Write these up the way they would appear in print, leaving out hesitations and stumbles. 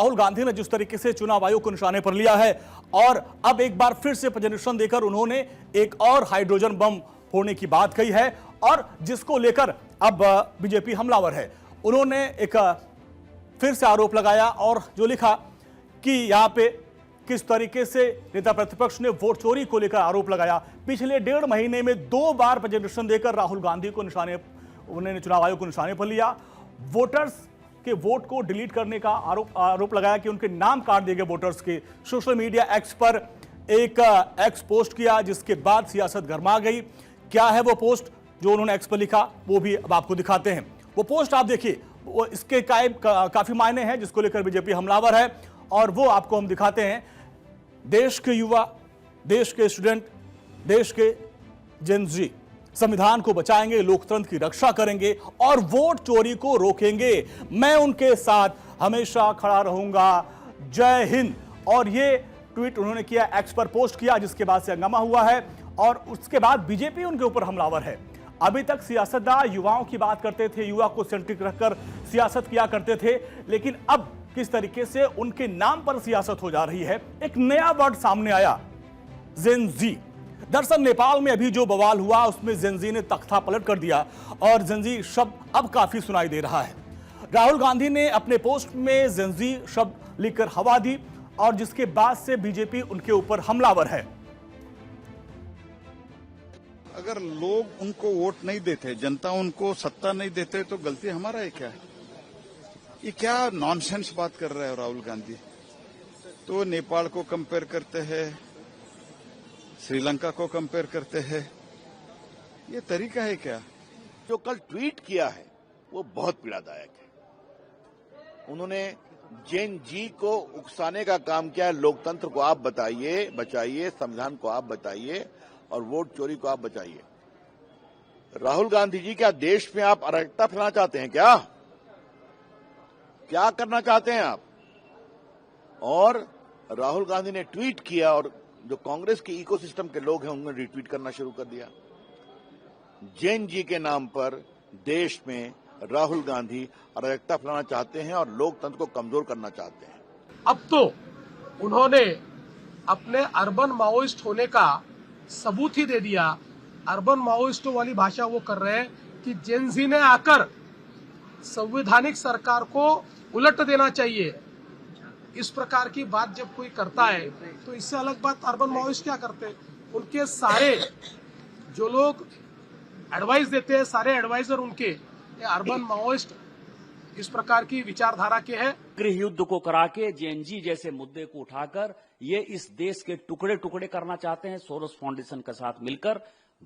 राहुल गांधी ने जिस तरीके से चुनाव आयोग को निशाने पर लिया है और अब एक बार फिर से प्रेजेंटेशन देकर उन्होंने एक और हाइड्रोजन बम फोड़ने की बात कही है और जिसको लेकर अब बीजेपी हमलावर है। उन्होंने एक फिर से आरोप लगाया और जो लिखा कि यहां पे किस तरीके से नेता प्रतिपक्ष ने वोट चोरी को लेकर आरोप लगाया। पिछले 1.5 महीने में 2 बार प्रेजेंटेशन देकर राहुल गांधी को उन्होंने चुनाव आयोग को निशाने पर लिया। वोटर्स के वोट को डिलीट करने का आरोप लगाया कि उनके नाम काट दिए गए वोटर्स के। सोशल मीडिया एक्स पर एक एक्स पोस्ट किया जिसके बाद सियासत गर्मा गई। क्या है वो पोस्ट जो उन्होंने एक्स पर लिखा, वो भी अब आपको दिखाते हैं। वो पोस्ट आप देखिए, वो इसके काफी मायने हैं जिसको लेकर बीजेपी हमलावर है और वो आपको हम दिखाते हैं। देश के युवा, देश के स्टूडेंट, देश के जेन जी संविधान को बचाएंगे, लोकतंत्र की रक्षा करेंगे और वोट चोरी को रोकेंगे। मैं उनके साथ हमेशा खड़ा रहूंगा। जय हिंद। और ये ट्वीट उन्होंने किया, एक्स पर पोस्ट किया, जिसके बाद से हंगामा हुआ है और उसके बाद बीजेपी उनके ऊपर हमलावर है। अभी तक सियासतदान युवाओं की बात करते थे, युवा को सेंट्रिक रखकर सियासत किया करते थे, लेकिन अब किस तरीके से उनके नाम पर सियासत हो जा रही है। एक नया वर्ड सामने आया, जेन जी। दरअसल नेपाल में अभी जो बवाल हुआ उसमें जेन जी ने तख्ता पलट कर दिया और जेन जी शब्द अब काफी सुनाई दे रहा है। राहुल गांधी ने अपने पोस्ट में जेन जी शब्द लिखकर हवा दी और जिसके बाद से बीजेपी उनके ऊपर हमलावर है। अगर लोग उनको वोट नहीं देते, जनता उनको सत्ता नहीं देते, तो गलती हमारा है क्या? ये क्या नॉनसेंस बात कर रहा है राहुल गांधी। तो नेपाल को कंपेयर करते हैं, श्रीलंका को कंपेयर करते हैं, ये तरीका है क्या? जो कल ट्वीट किया है वो बहुत पीड़ादायक है। उन्होंने जेन जी को उकसाने का काम किया है। लोकतंत्र को आप बताइए, बचाइए, संविधान को आप बताइए और वोट चोरी को आप बचाइए। राहुल गांधी जी, क्या देश में आप अराजकता फैलाना चाहते हैं? क्या करना चाहते हैं आप? और राहुल गांधी ने ट्वीट किया और जो कांग्रेस के इकोसिस्टम के लोग हैं उन्होंने रिट्वीट करना शुरू कर दिया। जेन जी के नाम पर देश में राहुल गांधी अराजकता फैलाना चाहते हैं और लोकतंत्र को कमजोर करना चाहते हैं। अब तो उन्होंने अपने अर्बन माओइस्ट होने का सबूत ही दे दिया। अर्बन माओइस्टों वाली भाषा वो कर रहे हैं कि जेन जी ने आकर संवैधानिक सरकार को उलट देना चाहिए। इस प्रकार की बात जब कोई करता है तो इससे अलग बात अर्बन माओइस्ट क्या करते हैं? उनके सारे जो लोग एडवाइस देते हैं, सारे एडवाइजर उनके अर्बन माओइस्ट इस प्रकार की विचारधारा के हैं। गृह युद्ध को करा के जेएनजी जैसे मुद्दे को उठाकर ये इस देश के टुकड़े टुकड़े करना चाहते हैं। सोरोस फाउंडेशन के साथ मिलकर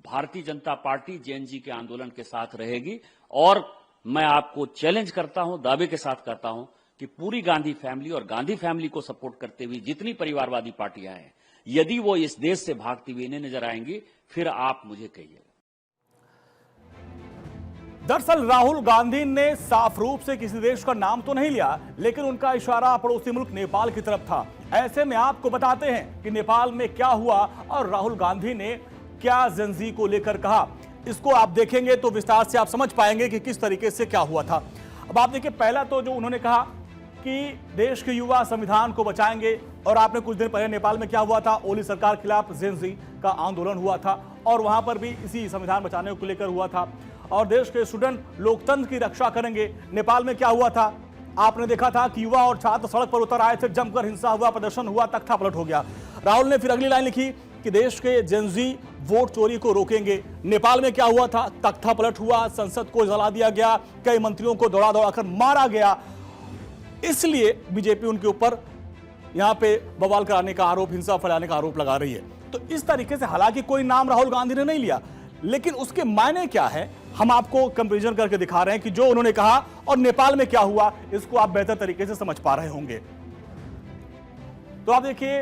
भारतीय जनता पार्टी जेएनजी के आंदोलन के साथ रहेगी और मैं आपको चैलेंज करता हूं, दावे के साथ करता हूं कि पूरी गांधी फैमिली और गांधी फैमिली को सपोर्ट करते हुए जितनी परिवारवादी पार्टियां हैं, यदि वो इस देश से भागती हुई इन्हें नजर आएंगी, फिर आप मुझे कहिएगा। दरअसल राहुल गांधी ने साफ रूप से किसी देश का नाम तो नहीं लिया, लेकिन उनका इशारा पड़ोसी मुल्क नेपाल की तरफ था। ऐसे में आपको बताते हैं कि नेपाल में क्या हुआ और राहुल गांधी ने क्या जेन जी को लेकर कहा। इसको आप देखेंगे तो विस्तार से आप समझ पाएंगे कि किस तरीके से क्या हुआ था। अब आप देखिए, पहला तो जो उन्होंने कहा कि देश के युवा संविधान को बचाएंगे, और आपने कुछ दिन पहले नेपाल में क्या हुआ था, ओली सरकार खिलाफ जेन जी का आंदोलन हुआ था और वहां पर भी इसी संविधान बचाने को लेकर हुआ था। और देश के स्टूडेंट लोकतंत्र की रक्षा करेंगे। नेपाल में क्या हुआ था, आपने देखा था कि युवा और छात्र सड़क पर उतर आए थे, जमकर हिंसा हुआ, प्रदर्शन हुआ, तख्ता पलट हो गया। राहुल ने फिर अगली लाइन लिखी कि देश के जेन जी वोट चोरी को रोकेंगे। नेपाल में क्या हुआ था, तख्ता पलट हुआ, संसद को जला दिया गया, कई मंत्रियों को दौड़ा दौड़ाकर मारा गया। इसलिए बीजेपी उनके ऊपर यहां पे बवाल कराने का आरोप, हिंसा फैलाने का आरोप लगा रही है। तो इस तरीके से हालांकि कोई नाम राहुल गांधी ने नहीं लिया, लेकिन उसके मायने क्या है हम आपको कंपैरिजन करके दिखा रहे हैं कि जो उन्होंने कहा और नेपाल में क्या हुआ, इसको आप बेहतर तरीके से समझ पा रहे होंगे। तो आप देखिए,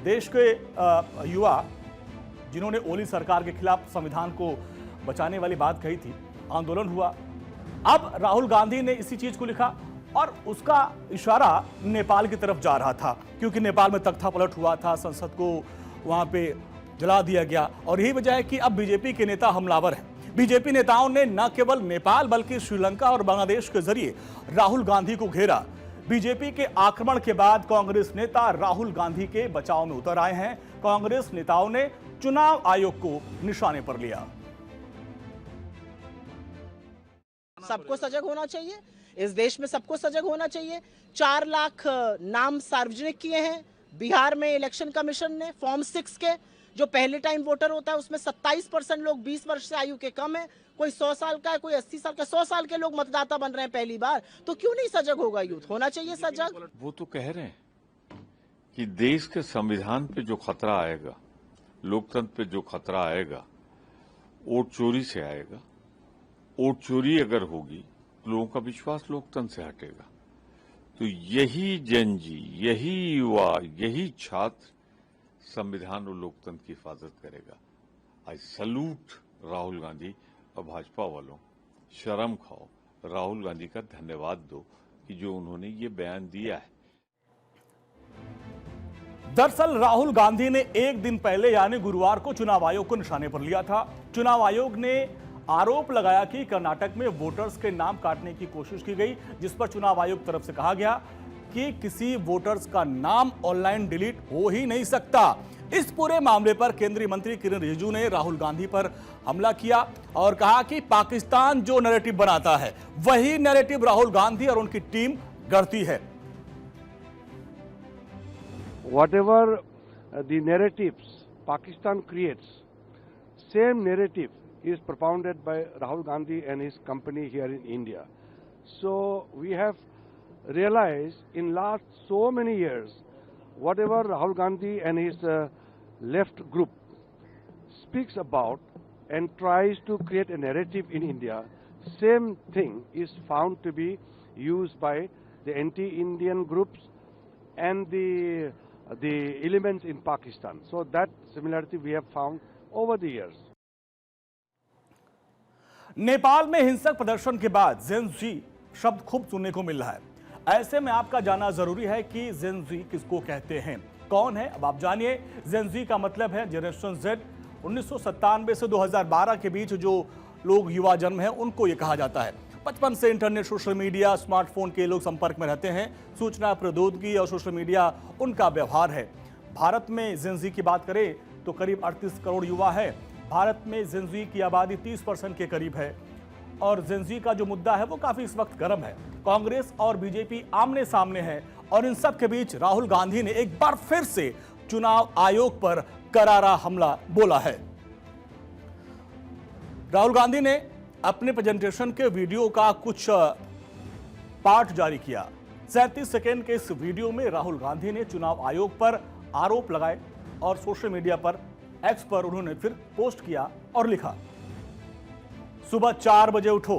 देश के युवा जिन्होंने ओली सरकार के खिलाफ संविधान को बचाने वाली बात कही थी, आंदोलन हुआ। अब राहुल गांधी ने इसी चीज को लिखा और उसका इशारा नेपाल की तरफ जा रहा था, क्योंकि नेपाल में तख्ता पलट हुआ था, संसद को वहां पे जला दिया गया। और यही वजह है कि अब बीजेपी के नेता हमलावर हैं। बीजेपी नेताओं ने न केवल नेपाल बल्कि श्रीलंका और बांग्लादेश के जरिए राहुल गांधी को घेरा। बीजेपी के आक्रमण के बाद कांग्रेस नेता राहुल गांधी के बचाव में उतर आए हैं। कांग्रेस नेताओं ने चुनाव आयोग को निशाने पर लिया। सबको सजग होना चाहिए, इस देश में सबको सजग होना चाहिए। 4 लाख नाम सार्वजनिक किए हैं बिहार में इलेक्शन कमीशन ने। फॉर्म 6 के जो पहले टाइम वोटर होता है उसमें 27% लोग 20 वर्ष से आयु के कम है। कोई 100 साल का है, कोई 80 साल का। 100 साल के लोग मतदाता बन रहे हैं पहली बार, तो क्यों नहीं सजग होगा यूथ? होना चाहिए सजग। वो तो कह रहे हैं कि देश के संविधान पे जो खतरा आएगा, लोकतंत्र पे जो खतरा आएगा, वोट चोरी से आएगा। वोट चोरी अगर होगी तो लोगों का विश्वास लोकतंत्र से हटेगा। तो यही जन जी, यही युवा, यही छात्र संविधान और लोकतंत्र की हिफाजत करेगा। आई सल्यूट राहुल गांधी और भाजपा वालों। शर्म खाओ, राहुल गांधी का धन्यवाद दो कि जो उन्होंने ये बयान दिया है। दरअसल राहुल गांधी ने एक दिन पहले यानी गुरुवार को चुनाव आयोग को निशाने पर लिया था। चुनाव आयोग ने आरोप लगाया कि कर्नाटक में वोटर्स के नाम काटने की कोशिश की गई, जिस पर चुनाव आयोग तरफ से कहा गया कि किसी वोटर्स का नाम ऑनलाइन डिलीट हो ही नहीं सकता। इस पूरे मामले पर केंद्रीय मंत्री किरण रिजिजू ने राहुल गांधी पर हमला किया और कहा कि पाकिस्तान जो नैरेटिव बनाता है वही नैरेटिव राहुल गांधी और उनकी टीम गढ़ती है। Whatever the narratives Pakistan creates, same narrative is propounded by Rahul Gandhi and his company here in India. So we have realized in last so many years, whatever Rahul Gandhi and his left group speaks about and tries to create a narrative in India, same thing is found to be used by the anti-Indian groups and the elements in Pakistan. So that similarity we have found over the years. Nepal में हिंसक प्रदर्शन के बाद जेन जी शब्द खूब सुनने को मिल रहा है। ऐसे में आपका जानना जरूरी है कि जेन जी किसको कहते हैं, कौन है। अब आप जानिए, जेन जी का मतलब है जनरेशन जेड। 1997 से 2012 के बीच जो लोग युवा जन्म है उनको ये कहा जाता है। बचपन से इंटरनेट, सोशल मीडिया, स्मार्टफोन के लोग संपर्क में रहते हैं। सूचना प्रौद्योगिकी और सोशल मीडिया उनका व्यवहार है। भारत में जेन जी की बात करें तो करीब 38 करोड़ युवा है। भारत में जेन जी की आबादी 30% के करीब है और जेन जी का जो मुद्दा है वो काफी इस वक्त गर्म है। कांग्रेस और बीजेपी आमने सामने है और इन सब के बीच राहुल गांधी ने एक बार फिर से चुनाव आयोग पर करारा हमला बोला है। राहुल गांधी ने अपने प्रेजेंटेशन के वीडियो का कुछ पार्ट जारी किया। 37 सेकेंड के इस वीडियो में राहुल गांधी ने चुनाव आयोग पर आरोप लगाए और सोशल मीडिया पर, एक्स पर उन्होंने फिर पोस्ट किया और लिखा, सुबह 4 बजे उठो।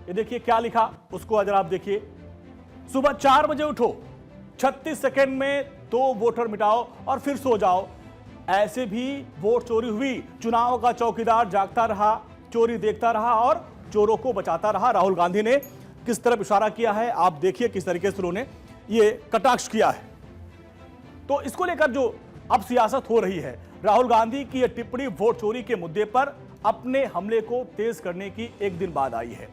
ये देखिए क्या लिखा, उसको अगर आप देखिए, सुबह 4 बजे उठो, 36 सेकेंड में 2 वोटर मिटाओ और फिर सो जाओ। ऐसे भी वोट चोरी हुई, चुनाव का चौकीदार जागता रहा, चोरी देखता रहा और चोरों को बचाता रहा। राहुल गांधी ने किस तरफ इशारा किया है आप देखिए, किस तरीके से उन्होंने ये कटाक्ष किया है। तो इसको लेकर जो अब सियासत हो रही है, राहुल गांधी की यह टिप्पणी वोट चोरी के मुद्दे पर अपने हमले को तेज करने की एक दिन बाद आई है,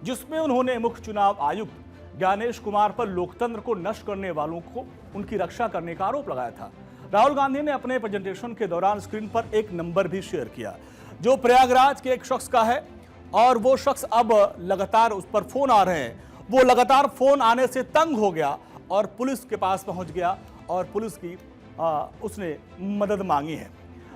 जिसमें उन्होंने मुख्य चुनाव आयुक्त ज्ञानेश कुमार पर लोकतंत्र को नष्ट करने वालों को उनकी रक्षा करने का आरोप लगाया था। राहुल गांधी ने अपने प्रेजेंटेशन के दौरान स्क्रीन पर एक नंबर भी शेयर किया जो प्रयागराज के एक शख्स का है और वो शख्स अब लगातार उस पर फोन आ रहे हैं। वो लगातार फोन आने से तंग हो गया और पुलिस के पास पहुंच गया और पुलिस की उसने मदद मांगी है।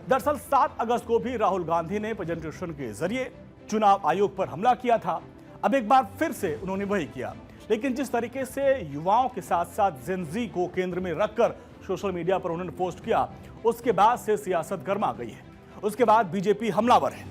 दरअसल 7 अगस्त को भी राहुल गांधी ने प्रेजेंटेशन के जरिए चुनाव आयोग पर हमला किया था। अब एक बार फिर से उन्होंने वही किया, लेकिन जिस तरीके से युवाओं के साथ साथ जेन जी को केंद्र में रखकर सोशल मीडिया पर उन्होंने पोस्ट किया, उसके बाद से सियासत गर्मा गई है। उसके बाद बीजेपी हमलावर है।